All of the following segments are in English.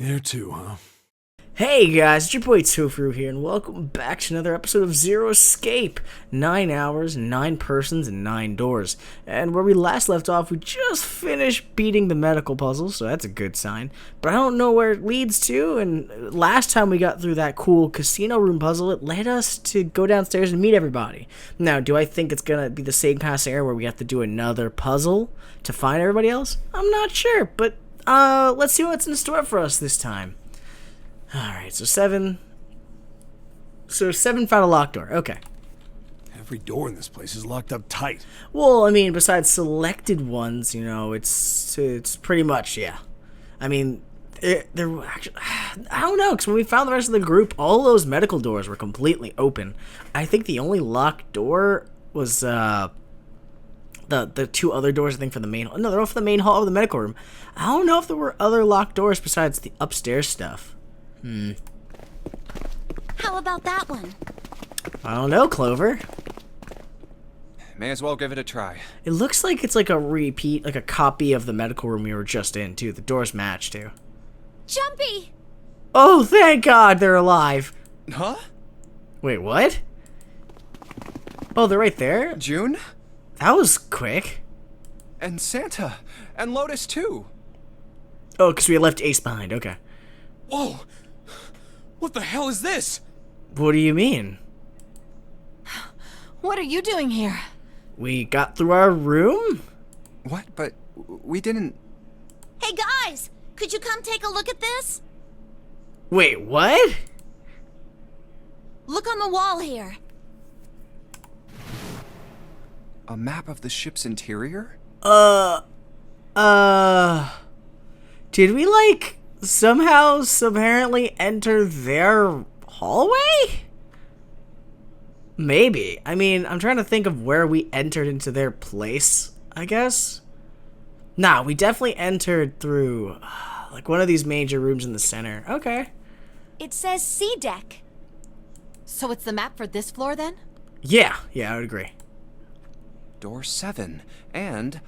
There too, huh? Hey guys, it's your boy Tofuru here, and welcome back to another episode of Zero Escape. 9 hours, 9 persons, and 9 doors. And where we last left off, we just finished beating the medical puzzle, so that's a good sign. But I don't know where it leads to, and last time we got through that cool casino room puzzle, it led us to go downstairs and meet everybody. Now, do I think it's gonna be the same kind of scenario where we have to do another puzzle to find everybody else? I'm not sure, but let's see what's in store for us this time. Alright, so 7 found a locked door. Okay. Every door in this place is locked up tight. Well, I mean, besides selected ones, you know, it's pretty much, yeah. I mean, they're actually, I don't know, because when we found the rest of the group, all those medical doors were completely open. I think the only locked door was, the 2 other doors, I think, for the main hall. No, they're all for the main hall of the medical room. I don't know if there were other locked doors besides the upstairs stuff. How about that one? I don't know, Clover. May as well give it a try. It looks like it's like a repeat, like a copy of the medical room we were just in, too. The doors match, too. Jumpy! Oh, thank God they're alive. Huh? Wait, what? Oh, they're right there? June? That was quick. And Santa. And Lotus, too. Oh, because we left Ace behind. Okay. Whoa! What the hell is this? What do you mean? What are you doing here? We got through our room? What? But we didn't... Hey guys! Could you come take a look at this? Wait, what? Look on the wall here. A map of the ship's interior? Did we, like, somehow, apparently enter their hallway? Maybe. I mean, I'm trying to think of where we entered into their place, I guess. Nah, we definitely entered through, like, one of these major rooms in the center. Okay. It says C deck. So it's the map for this floor then? Yeah, I would agree. Door 7. And...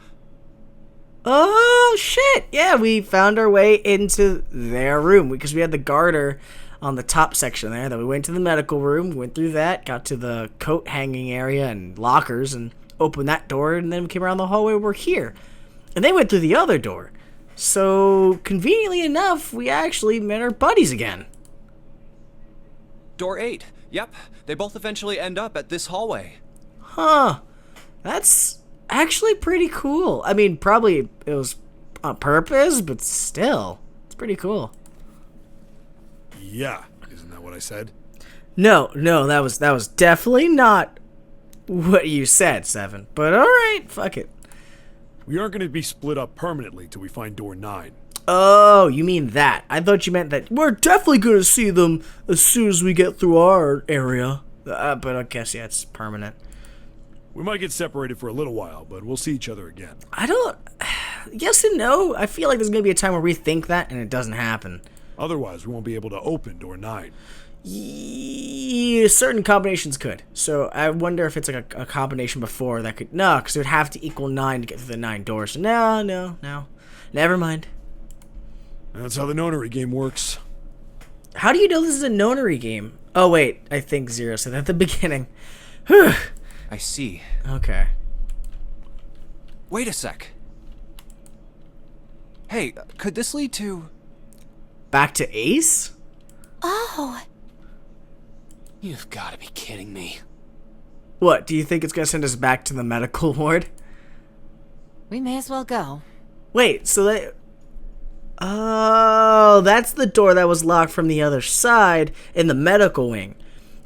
Oh, shit! Yeah, we found our way into their room because we had the garter on the top section there. Then we went to the medical room, went through that, got to the coat hanging area and lockers, and opened that door, and then we came around the hallway. We're here. And they went through the other door. So, conveniently enough, we actually met our buddies again. Door 8. Yep. They both eventually end up at this hallway. Huh. That's actually pretty cool. I mean, probably it was on purpose, but still, it's pretty cool. Yeah, isn't that what I said? No, that was definitely not what you said, Seven. But alright, fuck it. We aren't going to be split up permanently till we find door 9. Oh, you mean that. I thought you meant that we're definitely going to see them as soon as we get through our area. But I guess, yeah, it's permanent. We might get separated for a little while, but we'll see each other again. I don't... Yes and no. I feel like there's going to be a time where we think that and it doesn't happen. Otherwise, we won't be able to open door 9. Yeah, certain combinations could. So I wonder if it's like a combination before that could... No, because it would have to equal 9 to get through the 9 doors. So no. Never mind. That's how the nonary game works. How do you know this is a nonary game? Oh, wait. I think Zero said that at the beginning. Whew. I see. Okay. Wait a sec. Hey, could this lead to... Back to Ace? Oh. You've got to be kidding me. What, do you think it's going to send us back to the medical ward? We may as well go. Wait, so that... Oh, that's the door that was locked from the other side in the medical wing.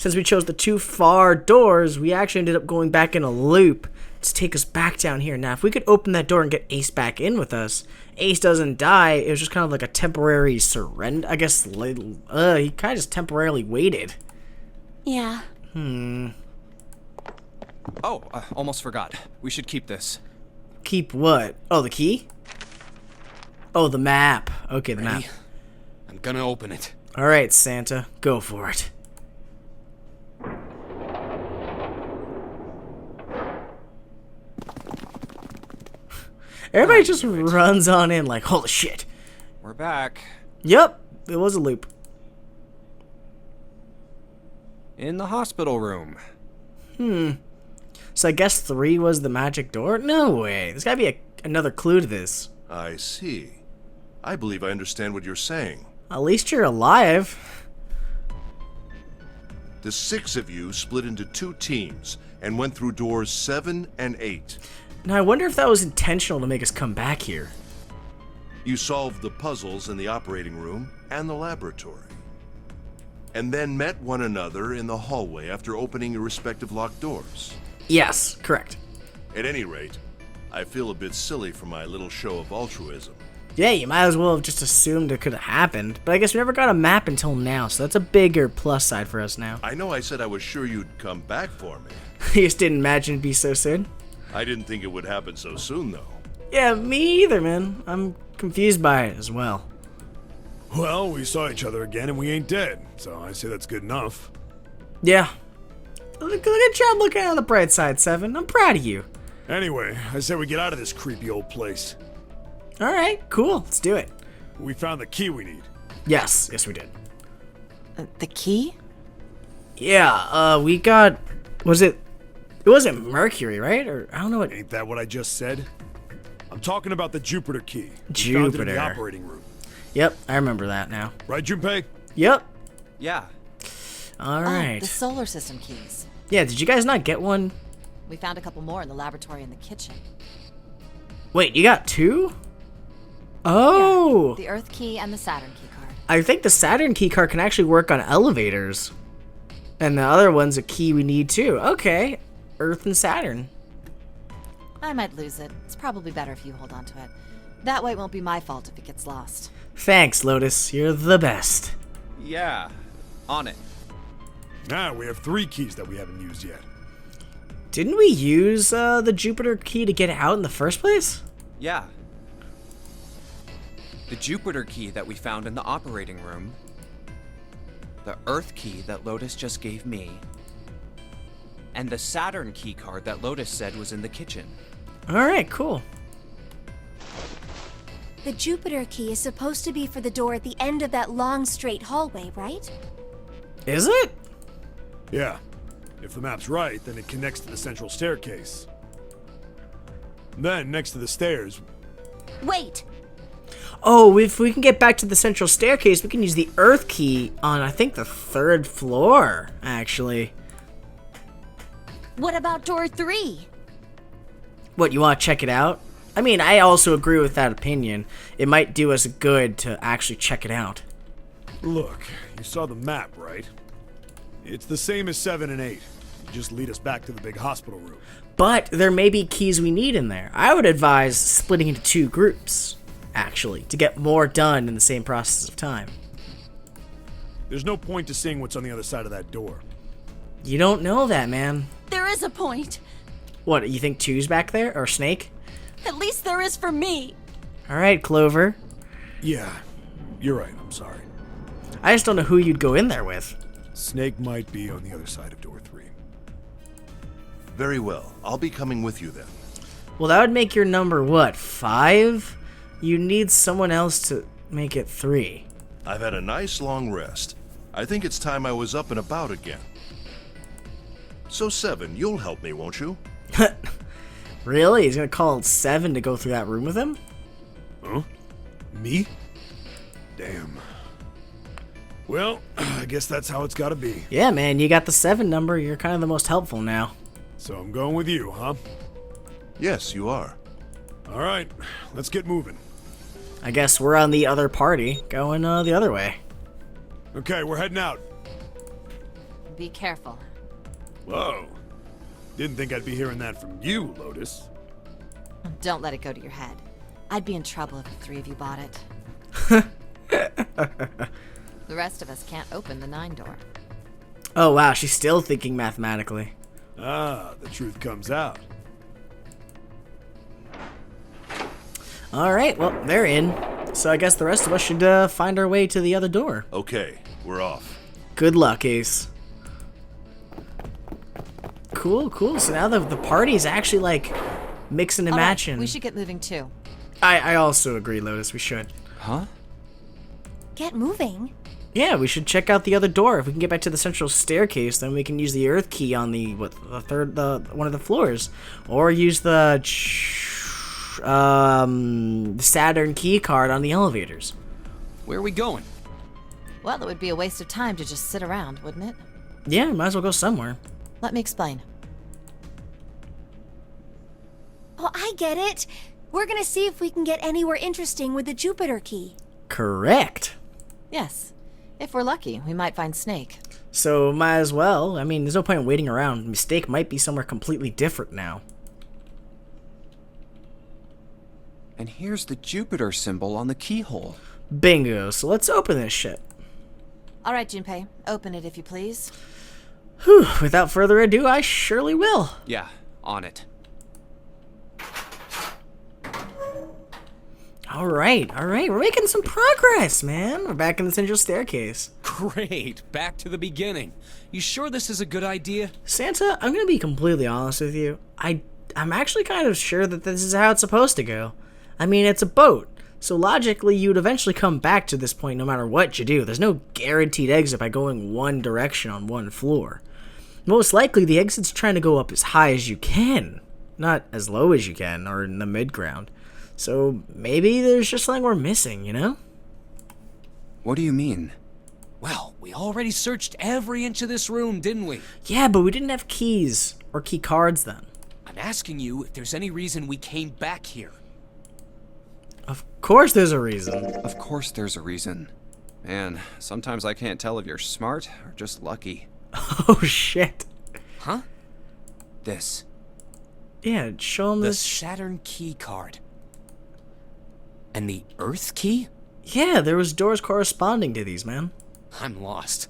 Since we chose the 2 far doors, we actually ended up going back in a loop to take us back down here. Now, if we could open that door and get Ace back in with us, Ace doesn't die. It was just kind of like a temporary surrender. I guess he kind of just temporarily waited. Yeah. Oh, almost forgot. We should keep this. Keep what? Oh, the key? Oh, the map. Okay, the map. I'm gonna open it. All right, Santa, go for it. Everybody just runs on in like, holy shit. We're back. Yep. it was a loop. In the hospital room. So I guess 3 was the magic door? No way. There's gotta be another clue to this. I see. I believe I understand what you're saying. At least you're alive. The 6 of you split into 2 teams and went through doors 7 and 8. Now I wonder if that was intentional to make us come back here. You solved the puzzles in the operating room and the laboratory, and then met one another in the hallway after opening your respective locked doors. Yes, correct. At any rate, I feel a bit silly for my little show of altruism. Yeah, you might as well have just assumed it could have happened, but I guess we never got a map until now, so that's a bigger plus side for us now. I know I said I was sure you'd come back for me. You just didn't imagine it'd be so soon? I didn't think it would happen so soon, though. Yeah, me either, man. I'm confused by it as well. Well, we saw each other again and we ain't dead, so I say that's good enough. Yeah. Good job looking on the bright side, 7. I'm proud of you. Anyway, I say we get out of this creepy old place. Alright, cool. Let's do it. We found the key we need. Yes, we did. The key? Yeah, we got... It wasn't Mercury, right? Or, I don't know what... Ain't that what I just said? I'm talking about the Jupiter key. We found it in the Jupiter. operating room. Yep, I remember that now. Right, Junpei? Yep. Yeah. Alright. Oh, the solar system keys. Yeah, did you guys not get one? We found a couple more in the laboratory and the kitchen. Wait, you got 2? Oh! The Earth key and the Saturn key card. I think the Saturn key card can actually work on elevators. And the other one's a key we need too. Okay. Earth and Saturn. I might lose it. It's probably better if you hold on to it. That way it won't be my fault if it gets lost. Thanks, Lotus. You're the best. Yeah. On it. Now we have 3 keys that we haven't used yet. Didn't we use the Jupiter key to get out in the first place? Yeah. The Jupiter key that we found in the operating room. The Earth key that Lotus just gave me. And the Saturn key card that Lotus said was in the kitchen. Alright, cool. The Jupiter key is supposed to be for the door at the end of that long, straight hallway, right? Is it? Yeah. If the map's right, then it connects to the central staircase. Then, next to the stairs... Wait! Oh, if we can get back to the central staircase, we can use the Earth key on, I think, the 3rd floor, actually. What about door 3? What, you want to check it out? I mean, I also agree with that opinion. It might do us good to actually check it out. Look, you saw the map, right? It's the same as 7 and 8. You just lead us back to the big hospital room. But there may be keys we need in there. I would advise splitting into 2 groups, actually, to get more done in the same process of time. There's no point to seeing what's on the other side of that door. You don't know that, man. There is a point. What, you think 2's back there? Or Snake? At least there is for me. Alright, Clover. Yeah, you're right, I'm sorry. I just don't know who you'd go in there with. Snake might be on the other side of door 3. Very well. I'll be coming with you then. Well, that would make your number, what, 5? You need someone else to make it 3. I've had a nice long rest. I think it's time I was up and about again. So 7, you'll help me, won't you? Really? He's gonna call 7 to go through that room with him? Huh? Me? Damn. Well, I guess that's how it's gotta be. Yeah, man, you got the 7 number. You're kind of the most helpful now. So I'm going with you, huh? Yes, you are. Alright, let's get moving. I guess we're on the other party, going the other way. Okay, we're heading out. Be careful. Whoa. Didn't think I'd be hearing that from you, Lotus. Don't let it go to your head. I'd be in trouble if the 3 of you bought it. The rest of us can't open the 9 door. Oh, wow, she's still thinking mathematically. Ah, the truth comes out. Alright, well, they're in. So I guess the rest of us should find our way to the other door. Okay, we're off. Good luck, Ace. Cool, cool. So now the party's actually, like, mixing and All right, matching. we should get moving too. I also agree, Lotus, we should. Huh? get moving. Yeah, we should check out the other door. If we can get back to the central staircase, then we can use the earth key on the one of the floors, or use the Saturn key card on the elevators. Where are we going? Well, it would be a waste of time to just sit around, wouldn't it? Yeah, might as well go somewhere. Let me explain. Oh, I get it. We're gonna see if we can get anywhere interesting with the Jupiter key. Correct. Yes. If we're lucky, we might find Snake. So might as well. I mean, there's no point in waiting around. Mistake might be somewhere completely different now. And here's the Jupiter symbol on the keyhole. Bingo. So let's open this shit. All right, Junpei. Open it if you please. Whew. Without further ado, I surely will. Yeah, on it. All right. We're making some progress, man. We're back in the central staircase. Great, back to the beginning. You sure this is a good idea? Santa, I'm gonna be completely honest with you. I'm actually kind of sure that this is how it's supposed to go. I mean, it's a boat, so logically you'd eventually come back to this point no matter what you do. There's no guaranteed exit by going one direction on one floor. Most likely the exit's trying to go up as high as you can, not as low as you can, or in the mid-ground. So maybe there's just something we're missing, you know? What do you mean? Well, we already searched every inch of this room, didn't we? Yeah, but we didn't have keys or key cards then. I'm asking you if there's any reason we came back here. Of course there's a reason. Of course there's a reason. Man, sometimes I can't tell if you're smart or just lucky. Oh shit. Huh? This. Yeah, show him The this. Saturn key card. And the Earth key? Yeah, there was doors corresponding to these, man. I'm lost.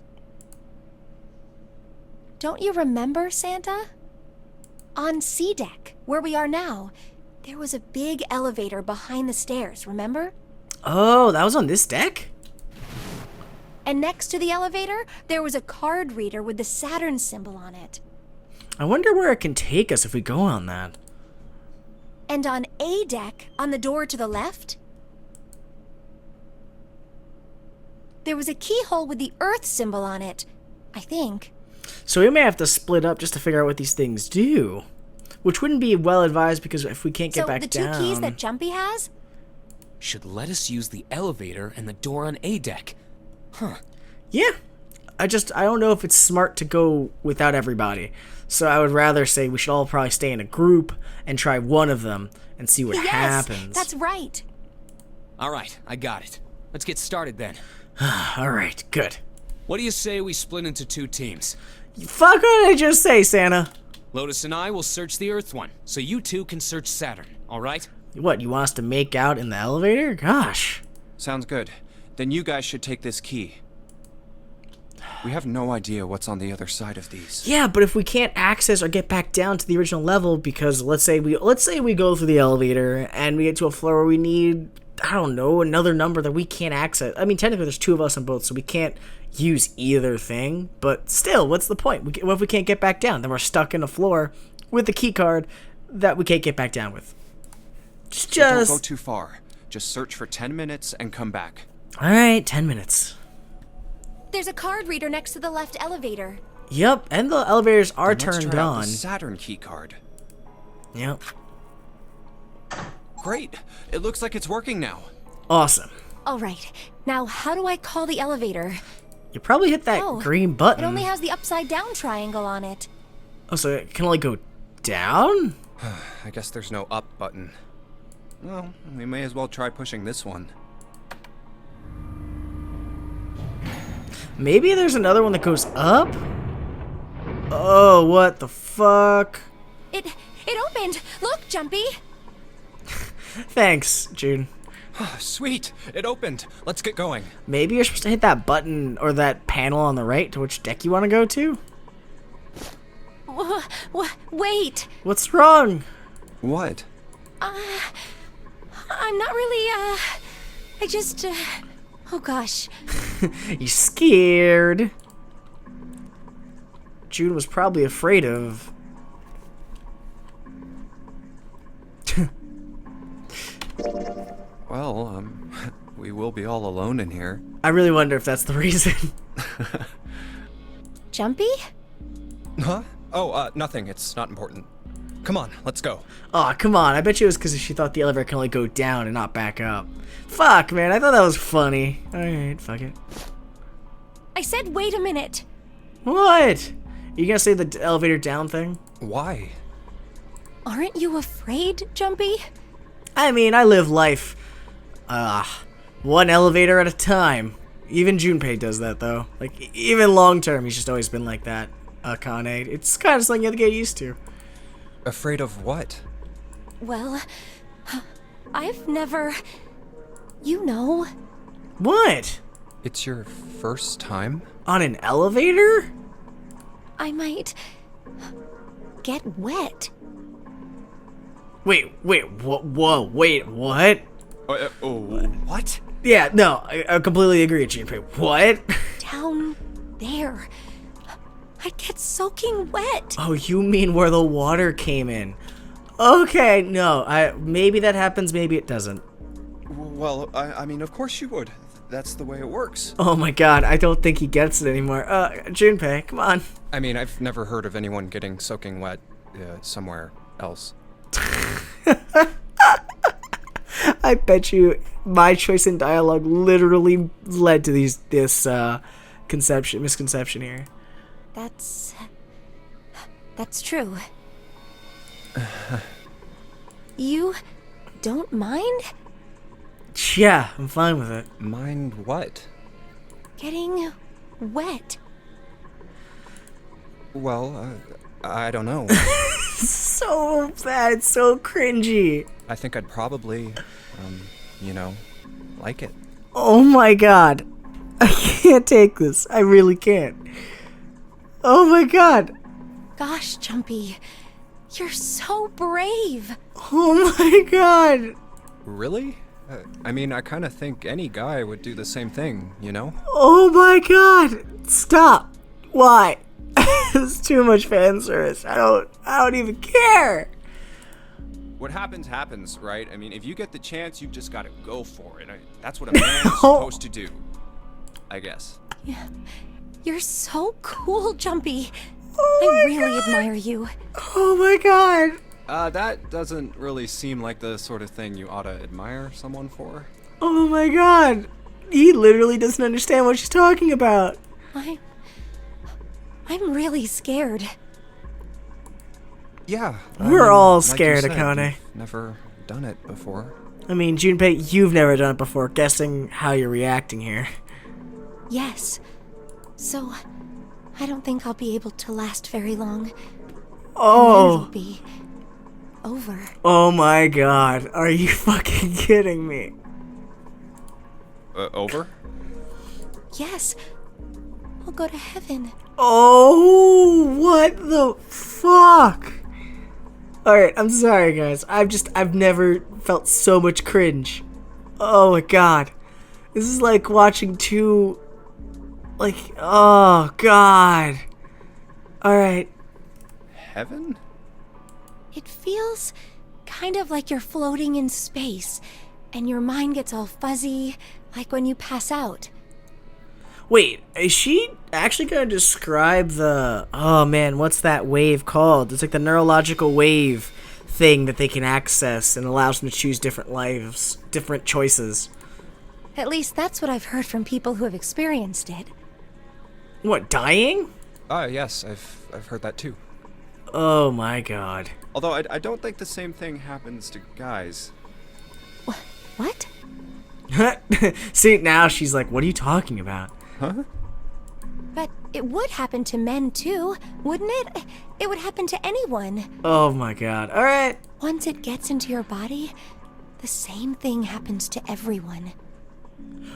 Don't you remember, Santa? On C deck, where we are now, there was a big elevator behind the stairs, remember? Oh, that was on this deck? And next to the elevator, there was a card reader with the Saturn symbol on it. I wonder where it can take us if we go on that. And on A deck, on the door to the left, there was a keyhole with the Earth symbol on it, I think. So we may have to split up just to figure out what these things do. Which wouldn't be well advised because if we can't get back So the down... two keys that Jumpy has? Should let us use the elevator and the door on A deck. Huh. Yeah. I don't know if it's smart to go without everybody. So I would rather say we should all probably stay in a group and try one of them and see what Yes, happens. that's right. All right, I got it. Let's get started then. Alright, good. What do you say we split into two teams? Fuck what did I just say, Santa? Lotus and I will search the Earth one, so you two can search Saturn, all right? What, you want us to make out in the elevator? Gosh. Sounds good. Then you guys should take this key. We have no idea what's on the other side of these. Yeah, but if we can't access or get back down to the original level because let's say we go through the elevator and we get to a floor where we need, I don't know, another number that we can't access. I mean, technically there's two of us on both, so we can't use either thing, but still, what's the point? What if we can't get back down? Then we're stuck in a floor with the key card that we can't get back down with. So don't go too far. Just search for 10 minutes and come back. Alright, 10 minutes. There's a card reader next to the left elevator. Yep, and the elevators are Then let's turned try out on. the Saturn key card. Yep. Great. It looks like it's working now. Awesome. All right, now how do I call the elevator? You probably hit that Oh, green button. It only has the upside down triangle on it. Oh, so it can only go down? I guess there's no up button. Well, we may as well try pushing this one. Maybe there's another one that goes up? Oh, what the fuck? It opened. Look, Jumpy. Thanks, June. Sweet! It opened! Let's get going. Maybe you're supposed to hit that button or that panel on the right to which deck you want to go to? Wait. What's wrong? What? I'm not really, I just, oh gosh. You scared? June was probably afraid of... Well, we we will be all alone in here. I really wonder if that's the reason. Jumpy? Huh? Oh, nothing. It's not important. Come on, let's go. Aw, come on. I bet you it was because she thought the elevator can only go down and not back up. Fuck, man. I thought that was funny. Alright, fuck it. I said wait a minute. What? You gonna say the elevator down thing? Why? Aren't you afraid, Jumpy? I mean, I live life, one elevator at a time. Even Junpei does that, though. Like, even long term, he's just always been like that, Kane. It's kind of something you have to get used to. Afraid of what? Well, I've never... You know. What? It's your first time? On an elevator? I might... get wet. Wait, whoa, wait, what? What? Yeah, no, I completely agree with Junpei. What? Down there. I'd get soaking wet. Oh, you mean where the water came in? Okay, no, maybe that happens, maybe it doesn't. Well, I mean, of course you would. That's the way it works. Oh my god, I don't think he gets it anymore. Junpei, come on. I mean, I've never heard of anyone getting soaking wet somewhere else. I bet you my choice in dialogue literally led to this misconception here. That's true. You don't mind Yeah, I'm fine with it. Mind what? getting wet? Well, I don't know. So bad, so cringy. I think I'd probably, like it. Oh my god. I can't take this. I really can't. Oh my god. Gosh, Jumpy, you're so brave. Oh my god. Really? I mean, I kind of think any guy would do the same thing, you know? Oh my god. Stop. Why? It's too much fan service. I don't even care. What happens, right? I mean, if you get the chance, you've just got to go for it. That's what a man's supposed to do, I guess. Yeah, you're so cool, Jumpy. Oh I my really God. admire you. Oh my god. That doesn't really seem like the sort of thing you ought to admire someone for. Oh my god. He literally doesn't understand what she's talking about. I'm really scared. Yeah. We're all like you scared, said, Akane. you've never done it before. I mean, Junpei, you've never done it before. Guessing how you're reacting here. Yes. So, I don't think I'll be able to last very long. Oh. It'll be over. Oh my god. Are you fucking kidding me? Over? Yes. I'll go to heaven. Oh, what the fuck? Alright, I'm sorry, guys. I've never felt so much cringe. Oh my god. This is like watching two... oh god. Alright. Heaven? It feels kind of like you're floating in space, and your mind gets all fuzzy, like when you pass out. Wait, is she actually gonna describe the... Oh man, what's that wave called? It's like the neurological wave thing that they can access and allows them to choose different lives, different choices. At least that's what I've heard from people who have experienced it. What, dying? Yes, I've heard that too. Oh my god. Although I don't think the same thing happens to guys. What? See, now she's like, what are you talking about? Huh? But it would happen to men too, wouldn't it? It would happen to anyone. Oh my god. Alright. Once it gets into your body, the same thing happens to everyone.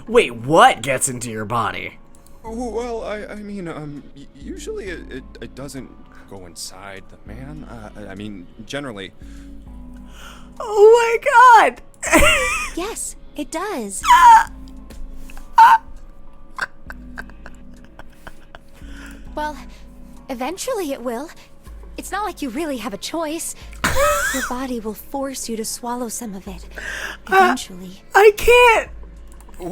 Wait, what gets into your body? Well, I mean, usually it doesn't go inside the man. I mean, generally. Oh my god! Yes, it does. Well, eventually it will. It's not like you really have a choice. Your body will force you to swallow some of it. Eventually. I can't!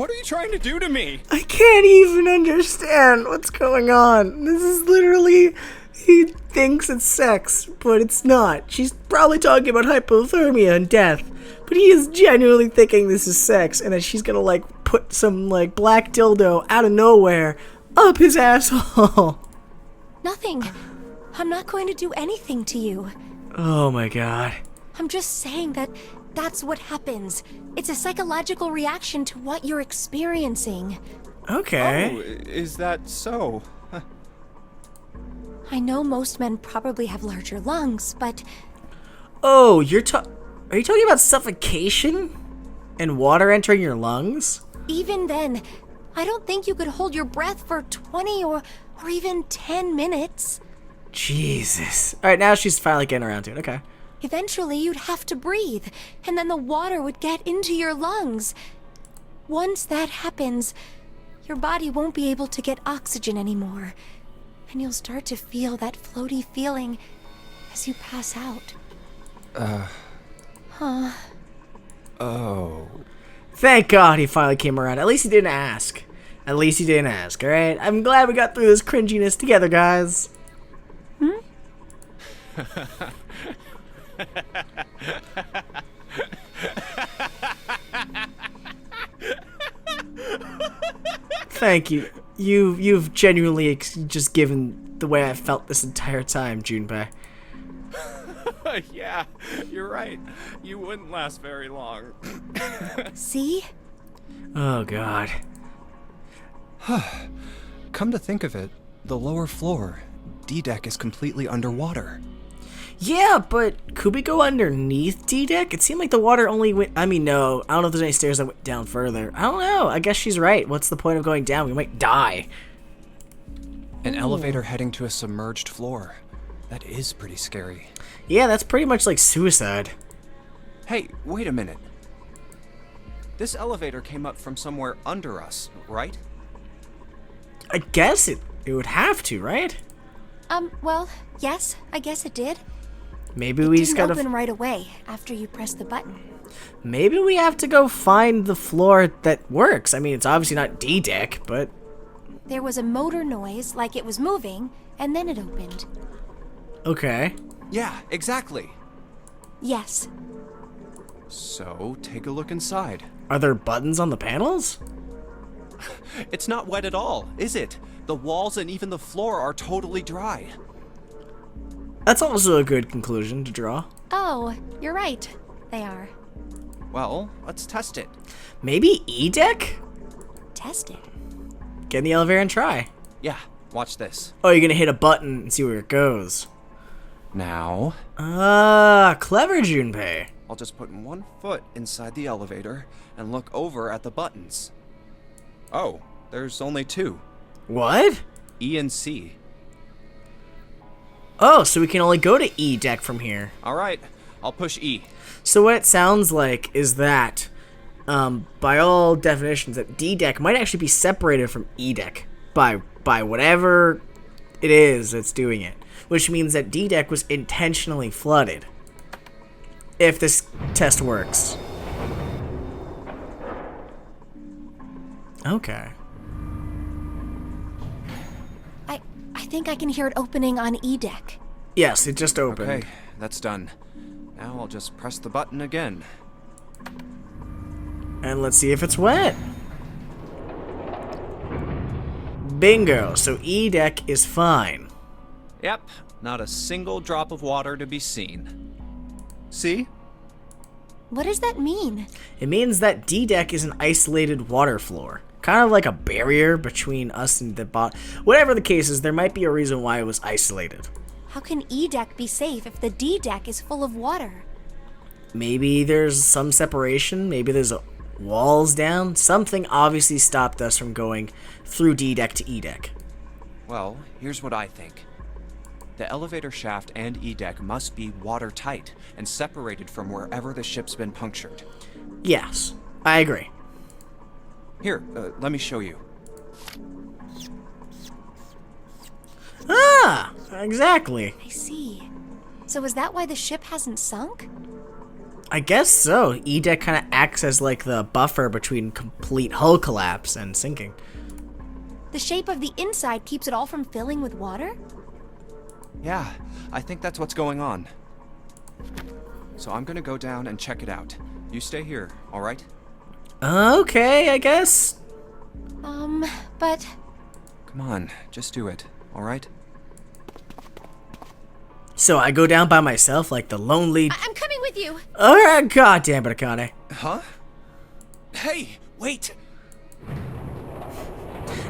What are you trying to do to me? I can't even understand what's going on. This is literally... He thinks it's sex, but it's not. She's probably talking about hypothermia and death. But he is genuinely thinking this is sex, and that she's gonna, like, put some, like, black dildo out of nowhere up his asshole. Nothing. I'm not going to do anything to you. Oh my god. I'm just saying that that's what happens. It's a psychological reaction to what you're experiencing. Okay. Oh, is that so? I know most men probably have larger lungs, but Oh, are you talking about suffocation? And water entering your lungs? even then, I don't think you could hold your breath for 20 or even 10 minutes. Jesus. Alright, now she's finally getting around to it. Okay. Eventually, you'd have to breathe, and then the water would get into your lungs. Once that happens, your body won't be able to get oxygen anymore, and you'll start to feel that floaty feeling as you pass out. Oh. Thank God he finally came around. At least he didn't ask. At least he didn't ask, alright? I'm glad we got through this cringiness together, guys. Thank you. You've genuinely just given the way I felt this entire time, Junpei. Yeah, you're right. You wouldn't last very long. See? Oh God. Come to think of it, the lower floor, D-deck is completely underwater. Yeah, but could we go underneath D-deck? It seemed like the water only went... I mean, no. I don't know if there's any stairs that went down further. I don't know. I guess she's right. What's the point of going down? We might die. An elevator heading to a submerged floor. That is pretty scary. Yeah, that's pretty much like suicide. Hey, wait a minute. This elevator came up from somewhere under us, right? I guess it would have to, right? Well, yes, I guess it did. Maybe we just Didn't gotta... open right away after you pressed the button. Maybe we have to go find the floor that works. I mean, it's obviously not D-deck, but... There was a motor noise, like it was moving, and then it opened. Okay. Yeah, exactly. Yes. So, take a look inside. Are there buttons on the panels? It's not wet at all, is it? The walls and even the floor are totally dry. That's also a good conclusion to draw. Oh, you're right. They are. Well, let's test it. Maybe E-deck? Tested. Get in the elevator and try. Yeah, watch this. Oh, you're gonna hit a button and see where it goes. Now, Ah, clever, Junpei. I'll just put one foot inside the elevator and look over at the buttons. Oh, there's only two. What? E and C. Oh, so we can only go to E-deck from here. Alright, I'll push E. So what it sounds like is that, by all definitions, that D-deck might actually be separated from E-deck by whatever it is that's doing it. Which means that D-deck was intentionally flooded. If this test works. Okay. I think I can hear it opening on E-deck. Yes, it just opened. Okay, that's done. Now I'll just press the button again. And let's see if it's wet. Bingo. So E-deck is fine. Yep, not a single drop of water to be seen. See? What does that mean? It means that D-deck is an isolated water floor. Kind of like a barrier between us and the bot. Whatever the case is, there might be a reason why it was isolated. How can E-deck be safe if the D-deck is full of water? Maybe there's some separation. Maybe there's walls down. Something obviously stopped us from going through D-deck to E-deck. Well, here's what I think. The elevator shaft and E-deck must be watertight and separated from wherever the ship's been punctured. Yes, I agree. Here, let me show you. Ah, exactly. I see. So is that why the ship hasn't sunk? I guess so. E-deck kind of acts as like the buffer between complete hull collapse and sinking. The shape of the inside keeps it all from filling with water? Yeah, I think that's what's going on. So I'm gonna go down and check it out. You stay here, alright? Okay, I guess. But... Come on, just do it, alright? So I go down by myself like the lonely... I'm coming with you! Alright, god damn it, Akane. Huh? Hey, wait!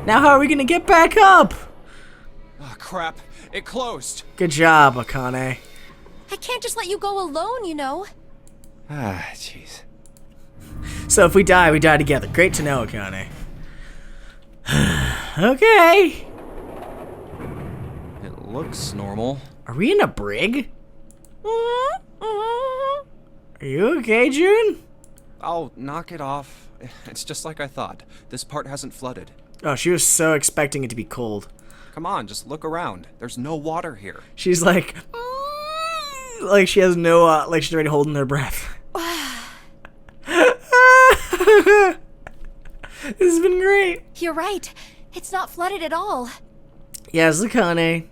Now how are we gonna get back up? Oh, crap. It closed. Good job, Akane. I can't just let you go alone, you know. Ah, jeez. So if we die together. Great to know, Akane. Okay. It looks normal. Are we in a brig? Are you okay, June? Oh, knock it off. It's just like I thought. This part hasn't flooded. Oh, she was so expecting it to be cold. Come on, just look around. There's no water here. She's like she has no, like she's already holding her breath. This has been great. You're right. It's not flooded at all. Yes, Akane.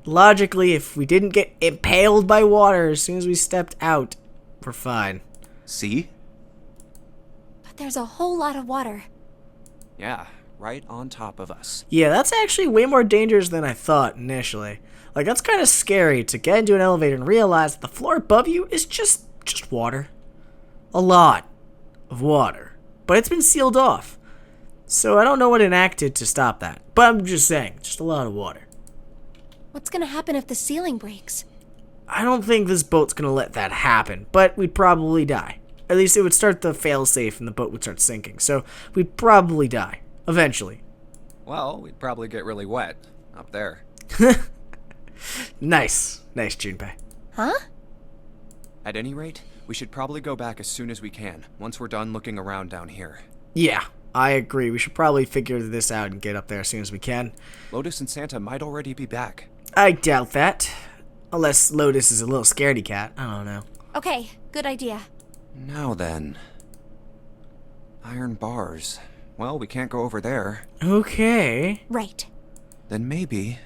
Logically, if we didn't get impaled by water as soon as we stepped out, we're fine. See? But there's a whole lot of water. Yeah, right on top of us. Yeah, that's actually way more dangerous than I thought initially. Like, that's kind of scary to get into an elevator and realize that the floor above you is just water. A lot of water. But it's been sealed off. So I don't know what enacted to stop that. But I'm just saying, just a lot of water. What's gonna happen if the ceiling breaks? I don't think this boat's gonna let that happen, but we'd probably die. At least it would start the failsafe and the boat would start sinking. So we'd probably die. Eventually. Well, we'd probably get really wet up there. Nice. Nice, Junpei. Huh? At any rate, we should probably go back as soon as we can, once we're done looking around down here. Yeah, I agree. We should probably figure this out and get up there as soon as we can. Lotus and Santa might already be back. I doubt that. Unless Lotus is a little scaredy cat. I don't know. Okay, good idea. Now then. Iron bars. Well, we can't go over there. Okay. Right. Then maybe...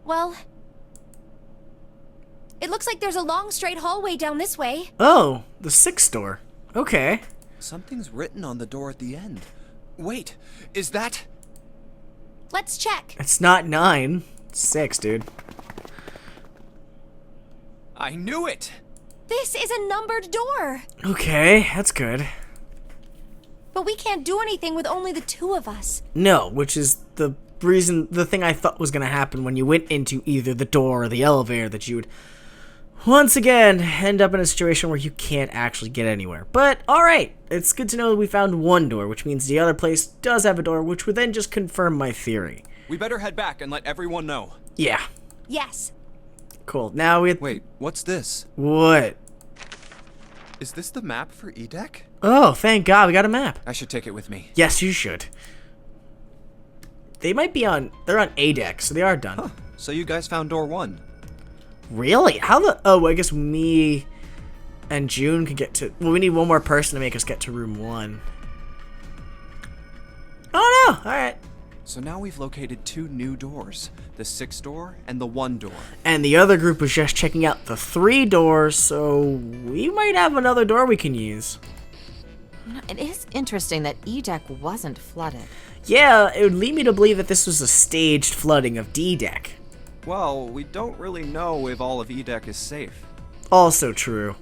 Well... It looks like there's a long straight hallway down this way. Oh, the 6th door. Okay. Something's written on the door at the end. Wait, is that... Let's check. It's not 9. It's 6, dude. I knew it! This is a numbered door. Okay, that's good. But we can't do anything with only the two of us. No, which is the thing I thought was going to happen when you went into either the door or the elevator, that you would once again end up in a situation where you can't actually get anywhere. But alright, it's good to know that we found one door, which means the other place does have a door, which would then just confirm my theory. We better head back and let everyone know. Yeah. Yes. Cool. Now we have... Wait, what's this? What? Is this the map for E-Deck? Oh, thank God, we got a map. I should take it with me. Yes, you should. They might be on... They're on A deck, so they are done. Huh. So you guys found door 1. Really? How the... Oh, I guess me and June could get to... Well, we need one more person to make us get to room 1. Oh, no. All right. So now we've located 2 new doors. The 6th door and the 1 door. And the other group was just checking out the 3 doors, so we might have another door we can use. You know, it is interesting that E-Deck wasn't flooded. Yeah, it would lead me to believe that this was a staged flooding of D-Deck. Well, we don't really know if all of E-Deck is safe. Also true.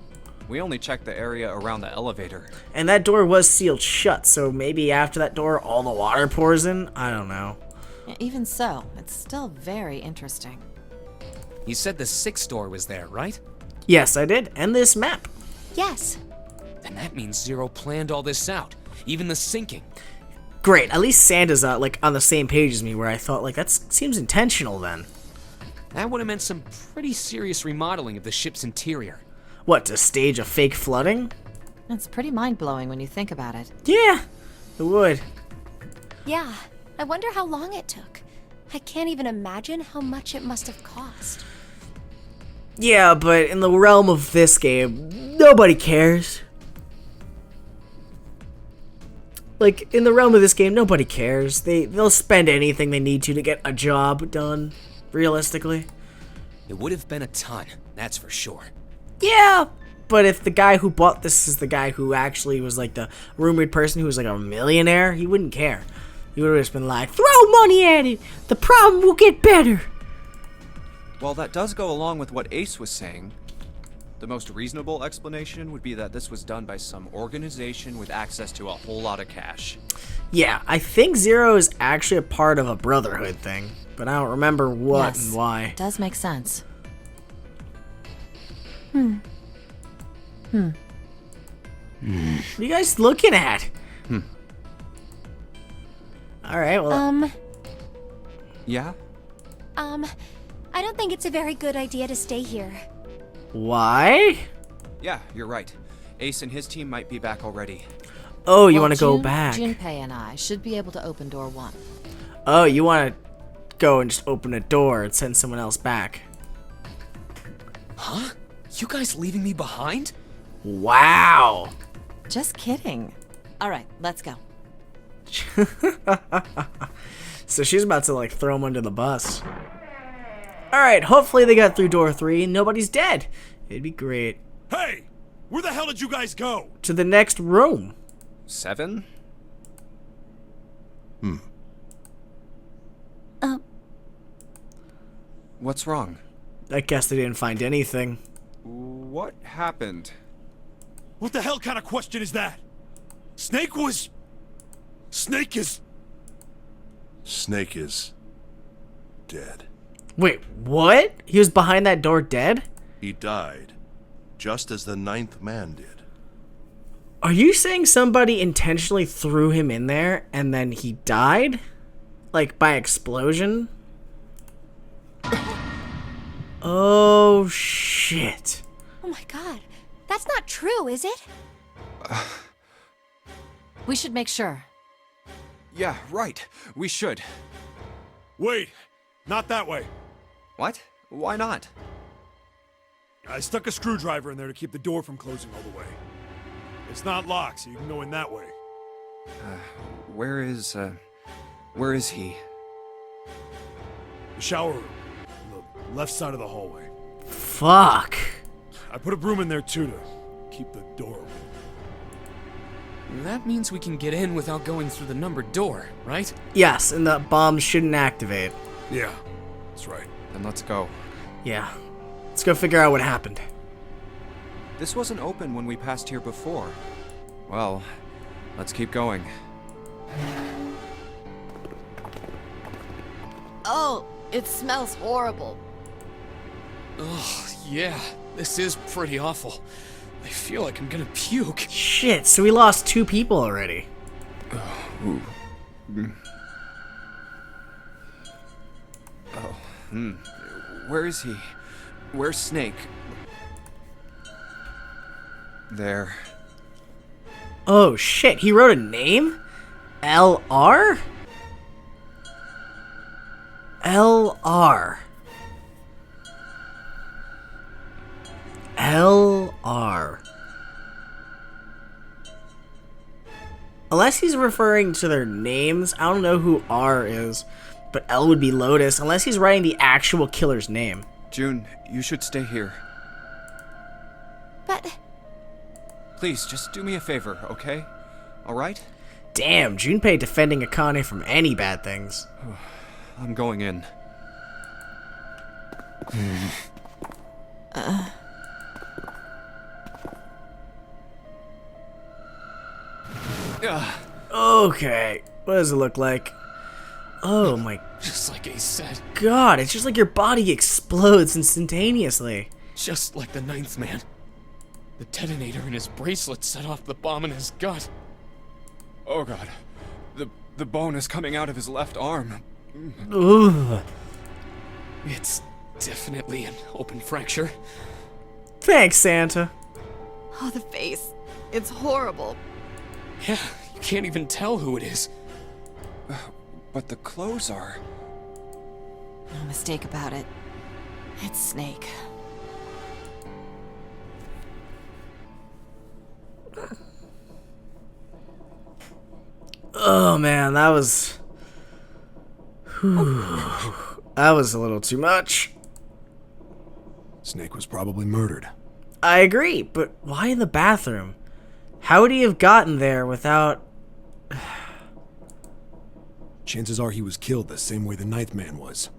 We only checked the area around the elevator. And that door was sealed shut, so maybe after that door all the water pours in? I don't know. Even so, it's still very interesting. You said the 6th door was there, right? Yes, I did. And this map. Yes. And that means Zero planned all this out. Even the sinking. Great. At least Santa's like on the same page as me, where I thought, like, that seems intentional then. That would have meant some pretty serious remodeling of the ship's interior. What, to stage a fake flooding? It's pretty mind-blowing when you think about it. Yeah, it would. Yeah. I wonder how long it took. I can't even imagine how much it must have cost. Yeah, but in the realm of this game, nobody cares. Like, in the realm of this game, nobody cares. They'll spend anything they need to get a job done, realistically. It would have been a ton, that's for sure. Yeah, but if the guy who bought this is the guy who actually was like the rumored person who was like a millionaire, he wouldn't care. He would have just been like, throw money at it! The problem will get better! Well, that does go along with what Ace was saying. The most reasonable explanation would be that this was done by some organization with access to a whole lot of cash. Yeah, I think Zero is actually a part of a brotherhood thing, but I don't remember what Yes, and why. it does make sense. What are you guys looking at? Alright, well... Yeah? I don't think it's a very good idea to stay here. Why? Yeah, you're right. Ace and his team might be back already. Oh, you Well, want to go Jun- back. Junpei and I should be able to open door 1. Oh, you want to go and just open a door and send someone else back. Huh? You guys leaving me behind? Wow. Just kidding. All right, let's go. So she's about to like throw him under the bus. Alright, hopefully they got through door 3 and nobody's dead. It'd be great. Hey! Where the hell did you guys go? To the next room. 7? What's wrong? I guess they didn't find anything. What happened? What the hell kind of question is that? Snake is... Snake is dead. Wait, what? He was behind that door dead? He died, just as the 9th man did. Are you saying somebody intentionally threw him in there and then he died? Like by explosion? Oh shit. Oh my god. That's not true, is it? We should make sure. Yeah, right. We should. Wait, not that way. What? Why not? I stuck a screwdriver in there to keep the door from closing all the way. It's not locked, so you can go in that way. Where is he? The shower room, on the left side of the hallway. Fuck. I put a broom in there too to keep the door open. That means we can get in without going through the numbered door, right? Yes, and the bomb shouldn't activate. Yeah, that's right. Then let's go. Yeah. Let's go figure out what happened. This wasn't open when we passed here before. Well, let's keep going. Oh, it smells horrible. Ugh, yeah, this is pretty awful. I feel like I'm gonna puke. Shit, so we lost 2 people already. Where is he? Where's Snake? There. Oh shit, he wrote a name? LR? LR. LR. Unless he's referring to their names, I don't know who R is, but L would be Lotus, unless he's writing the actual killer's name. June, you should stay here. But Please, just do me a favor, okay? Alright? Damn, Junpei defending Akane from any bad things. I'm going in. Okay, what does it look like? Oh my Just like Ace said. god, it's just like your body explodes instantaneously. Just like the 9th man. The detonator in his bracelet set off the bomb in his gut. Oh god. The bone is coming out of his left arm. Ugh. It's definitely an open fracture. Thanks, Santa. Oh, the face. It's horrible. Yeah, you can't even tell who it is. But the clothes are... No mistake about it. It's Snake. Oh man, that was... that was a little too much. Snake was probably murdered. I agree, but why in the bathroom? How would he have gotten there without... Chances are he was killed the same way the ninth man was.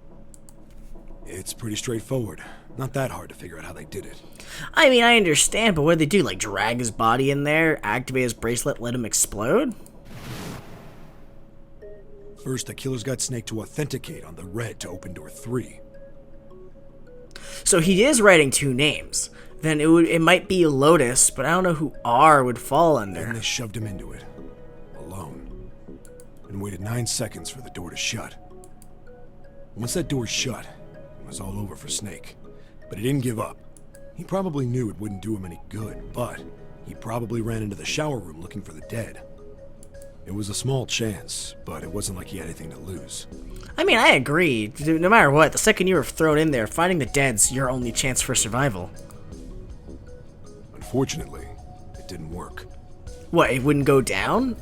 It's pretty straightforward. Not that hard to figure out how they did it. I mean, I understand, but what did they do? Like, drag his body in there, activate his bracelet, let him explode? First, the killers got Snake to authenticate on the red to open door 3. So he is writing 2 names. Then it might be Lotus, but I don't know who R would fall under. Then they shoved him into it. Alone. And waited 9 seconds for the door to shut. Once that door shut, it was all over for Snake. But he didn't give up. He probably knew it wouldn't do him any good, but he probably ran into the shower room looking for the dead. It was a small chance, but it wasn't like he had anything to lose. I mean, I agree. No matter what, the second you were thrown in there, finding the dead's your only chance for survival. Unfortunately, it didn't work. What, it wouldn't go down?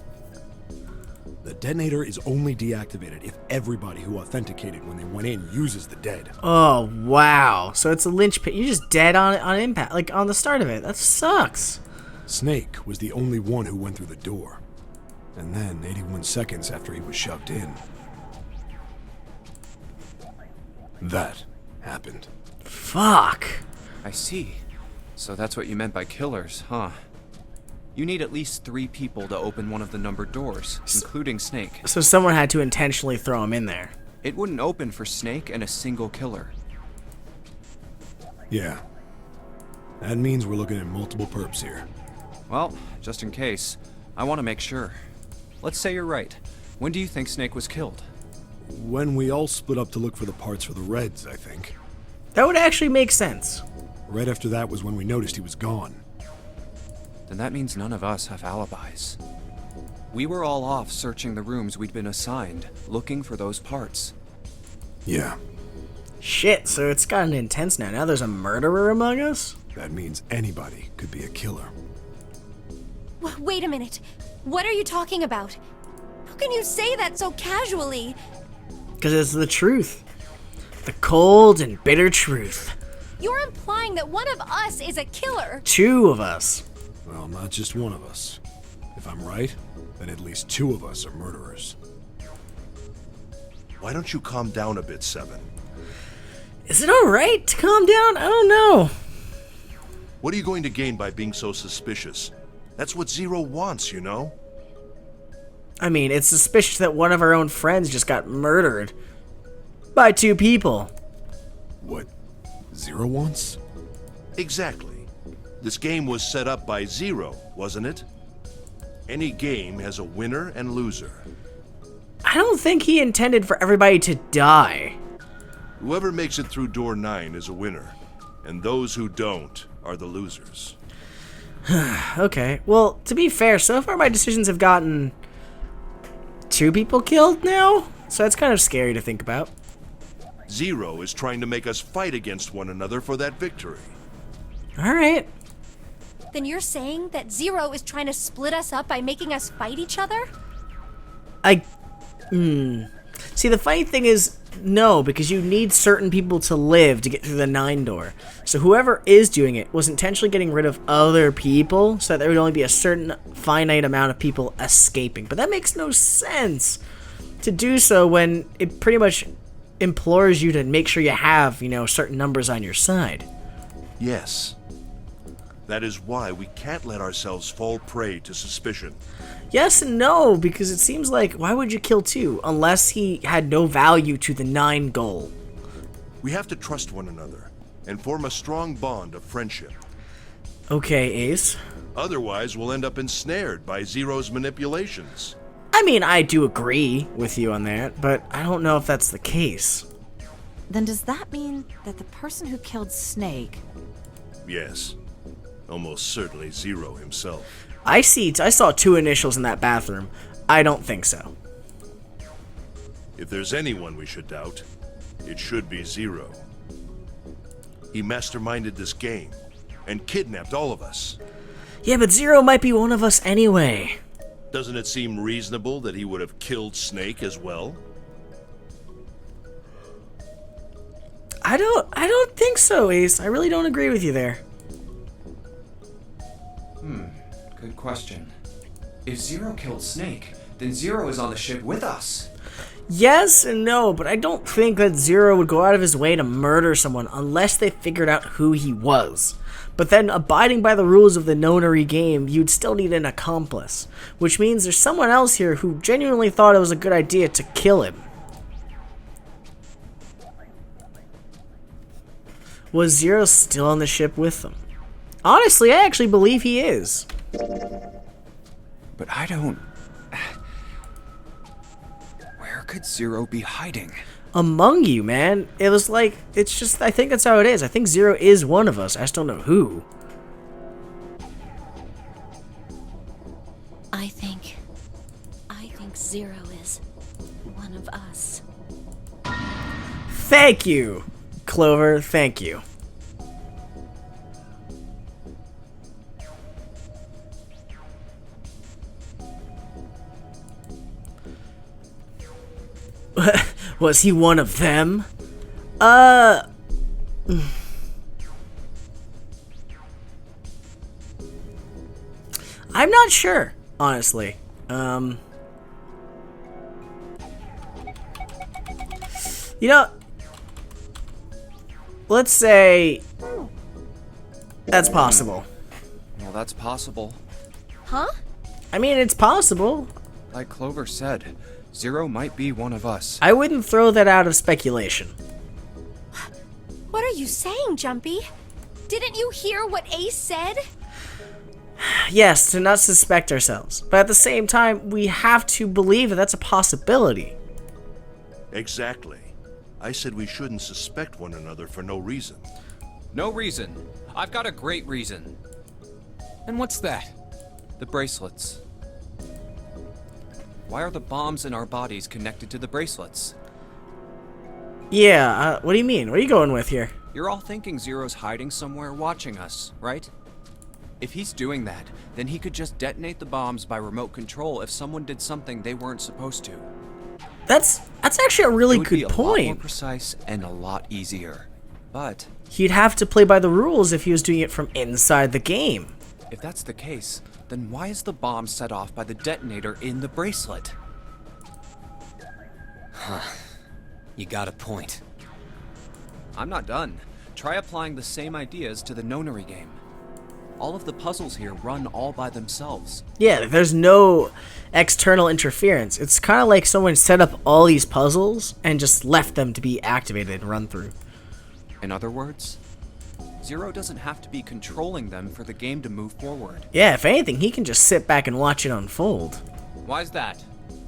The detonator is only deactivated if everybody who authenticated when they went in uses the dead. Oh, wow. So it's a linchpin. You're just dead on impact, like on the start of it. That sucks. Snake was the only one who went through the door. And then, 81 seconds after he was shoved in, that happened. Fuck. I see. So that's what you meant by killers, huh? You need at least 3 people to open one of the numbered doors, including Snake. So someone had to intentionally throw him in there. It wouldn't open for Snake and a single killer. Yeah. That means we're looking at multiple perps here. Well, just in case, I want to make sure. Let's say you're right. When do you think Snake was killed? When we all split up to look for the parts for the Reds, I think. That would actually make sense. Right after that was when we noticed he was gone. Then that means none of us have alibis. We were all off searching the rooms we'd been assigned, looking for those parts. Yeah. Shit, so it's gotten intense now. Now there's a murderer among us? That means anybody could be a killer. Wait a minute. What are you talking about? How can you say that so casually? Because it's the truth. The cold and bitter truth. You're implying that one of us is a killer. 2 of us. Well, not just one of us. If I'm right, then at least 2 of us are murderers. Why don't you calm down a bit, Seven? Is it alright to calm down? I don't know. What are you going to gain by being so suspicious? That's what Zero wants, you know? I mean, it's suspicious that one of our own friends just got murdered. By 2 people. What Zero wants? Exactly. This game was set up by Zero, wasn't it? Any game has a winner and loser. I don't think he intended for everybody to die. Whoever makes it through door 9 is a winner, and those who don't are the losers. Okay, well, to be fair, so far my decisions have gotten 2 people killed now, so that's kind of scary to think about. Zero is trying to make us fight against one another for that victory. Alright. Then you're saying that Zero is trying to split us up by making us fight each other? See, the funny thing is, no, because you need certain people to live to get through the 9 door. So whoever is doing it was intentionally getting rid of other people so that there would only be a certain finite amount of people escaping. But that makes no sense to do so when it pretty much implores you to make sure you have, certain numbers on your side. Yes. That is why we can't let ourselves fall prey to suspicion. Yes and no, because it seems like, why would you kill 2 unless he had no value to the 9 goal? We have to trust one another and form a strong bond of friendship. Okay, Ace. Otherwise, we'll end up ensnared by Zero's manipulations. I mean, I do agree with you on that, but I don't know if that's the case. Then does that mean that the person who killed Snake... Yes. Almost certainly Zero himself. I saw 2 initials in that bathroom. I don't think so. If there's anyone we should doubt, it should be Zero. He masterminded this game and kidnapped all of us. Yeah, but Zero might be one of us anyway. Doesn't it seem reasonable that he would have killed Snake as well? I don't think so, Ace. I really don't agree with you there. Good question. If Zero killed Snake, then Zero is on the ship with us. Yes and no, but I don't think that Zero would go out of his way to murder someone unless they figured out who he was. But then, abiding by the rules of the nonary game, you'd still need an accomplice, which means there's someone else here who genuinely thought it was a good idea to kill him. Was Zero still on the ship with them? Honestly, I actually believe he is. But I don't... Where could Zero be hiding? Among you, man. It was like, it's just, I think that's how it is. I think Zero is one of us. I just don't know who. I think Zero is one of us. Thank you, Clover. Thank you. Was he one of them? I'm not sure, honestly. You know, let's say that's possible. Well, that's possible. Huh? I mean, it's possible. Like Clover said, Zero might be one of us. I wouldn't throw that out of speculation. What are you saying, Jumpy? Didn't you hear what Ace said? Yes, to not suspect ourselves. But at the same time, we have to believe that that's a possibility. Exactly. I said we shouldn't suspect one another for no reason. No reason. I've got a great reason. And what's that? The bracelets. Why are the bombs in our bodies connected to the bracelets? Yeah, what do you mean? What are you going with here? You're all thinking Zero's hiding somewhere watching us, right? If he's doing that, then he could just detonate the bombs by remote control if someone did something they weren't supposed to. That's actually a really It would be good a lot more point. precise and a lot easier. But He'd have to play by the rules if he was doing it from inside the game. if that's the case, then why is the bomb set off by the detonator in the bracelet? You got a point. I'm not done. Try applying the same ideas to the nonary game. All of the puzzles here run all by themselves. Yeah, there's no external interference. It's kind of like someone set up all these puzzles and just left them to be activated and run through. In other words, Zero doesn't have to be controlling them for the game to move forward. Yeah, if anything, he can just sit back and watch it unfold. Why's that?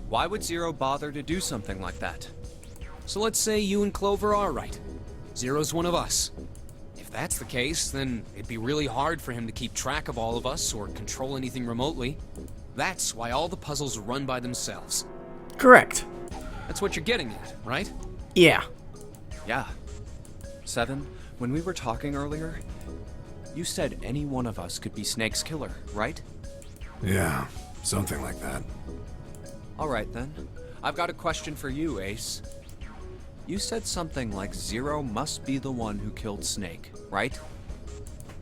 Why would Zero bother to do something like that? So let's say you and Clover are right. Zero's one of us. If that's the case, then it'd be really hard for him to keep track of all of us or control anything remotely. That's why all the puzzles run by themselves. Correct. That's what you're getting at, right? Yeah. Yeah. 7, when we were talking earlier, you said any one of us could be Snake's killer, right? Yeah, something like that. Alright then. I've got a question for you, Ace. You said something like Zero must be the one who killed Snake, right?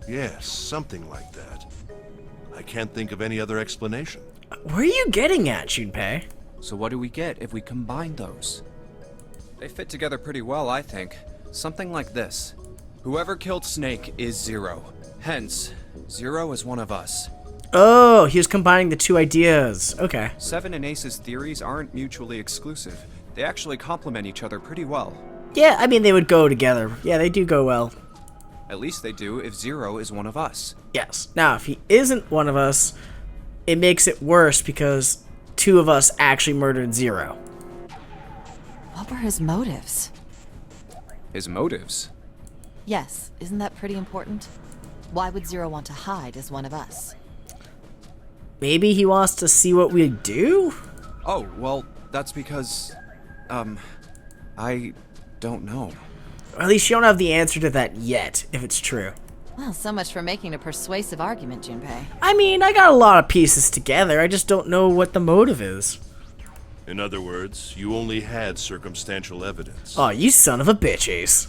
Yes, something like that. I can't think of any other explanation. Where are you getting at, Junpei? So what do we get if we combine those? They fit together pretty well, I think. Something like this. Whoever killed Snake is Zero. Hence, Zero is one of us. Oh, he was combining the two ideas. Okay. 7 and Ace's theories aren't mutually exclusive. They actually complement each other pretty well. Yeah, I mean, they would go together. Yeah, they do go well. At least they do if Zero is one of us. Yes. Now, if he isn't one of us, it makes it worse because two of us actually murdered Zero. What were his motives? His motives? Yes, isn't that pretty important? Why would Zero want to hide as one of us? Maybe he wants to see what we do? Oh, well, that's because... I don't know. Or at least you don't have the answer to that yet, if it's true. Well, so much for making a persuasive argument, Junpei. I mean, I got a lot of pieces together. I just don't know what the motive is. In other words, you only had circumstantial evidence. Oh, you son of a bitch, Ace.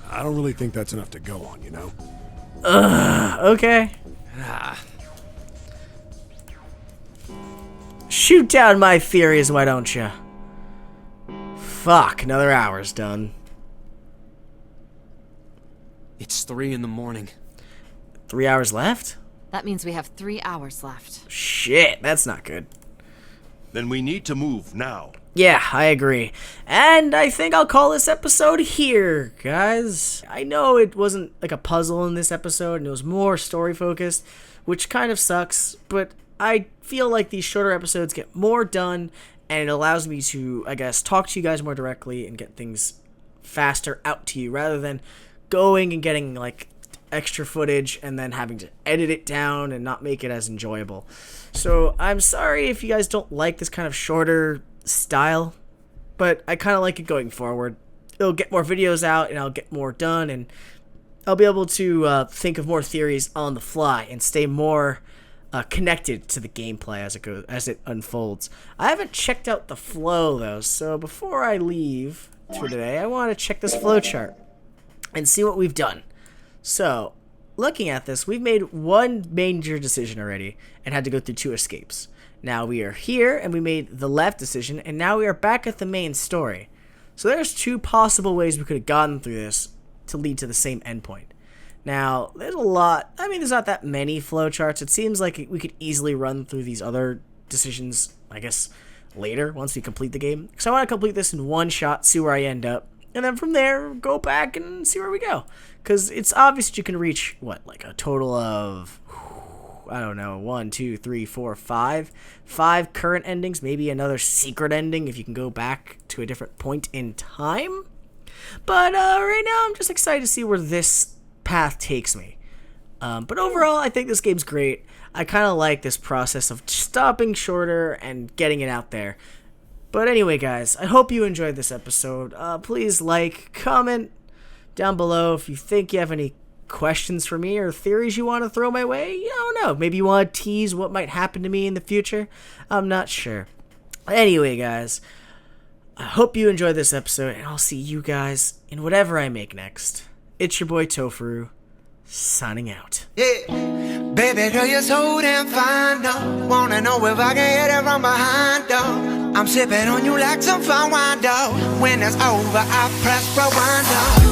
I don't really think that's enough to go on, you know? Okay. Shoot down my theories, why don't you? Fuck, another hour's done. It's 3 in the morning. 3 hours left? That means we have 3 hours left. Shit, that's not good. Then we need to move now. Yeah, I agree. And I think I'll call this episode here, guys. I know it wasn't like a puzzle in this episode, and it was more story focused, which kind of sucks, but I feel like these shorter episodes get more done, and it allows me to, I guess, talk to you guys more directly and get things faster out to you, rather than going and getting, like, extra footage and then having to edit it down and not make it as enjoyable. So I'm sorry if you guys don't like this kind of shorter style, but I kind of like it going forward. It'll get more videos out and I'll get more done, and I'll be able to think of more theories on the fly and stay more connected to the gameplay as it unfolds. I haven't checked out the flow though, so before I leave for today, I want to check this flow chart and see what we've done. So, looking at this, we've made one major decision already and had to go through 2 escapes. Now we are here and we made the left decision, and now we are back at the main story. So there's 2 possible ways we could have gotten through this to lead to the same endpoint. Now, there's a lot, I mean, there's not that many flowcharts. It seems like we could easily run through these other decisions, I guess, later, once we complete the game. So I want to complete this in one shot, see where I end up, and then from there, go back and see where we go. Because it's obvious that you can reach, what, like a total of, I don't know, 1, 2, 3, 4, 5. 5 current endings, maybe another secret ending if you can go back to a different point in time. But right now, I'm just excited to see where this path takes me. But overall, I think this game's great. I kind of like this process of stopping shorter and getting it out there. But anyway, guys, I hope you enjoyed this episode. Please like, comment down below if you think you have any questions for me or theories you want to throw my way. I don't know. Maybe you want to tease what might happen to me in the future. I'm not sure. Anyway, guys, I hope you enjoyed this episode, and I'll see you guys in whatever I make next. It's your boy Tofuru, signing out. Yeah, baby girl, you're so damn fine, though. Wanna know if I can hit it from behind, though. I'm sipping on you like some fine wine, though. When it's over, I press rewind, though.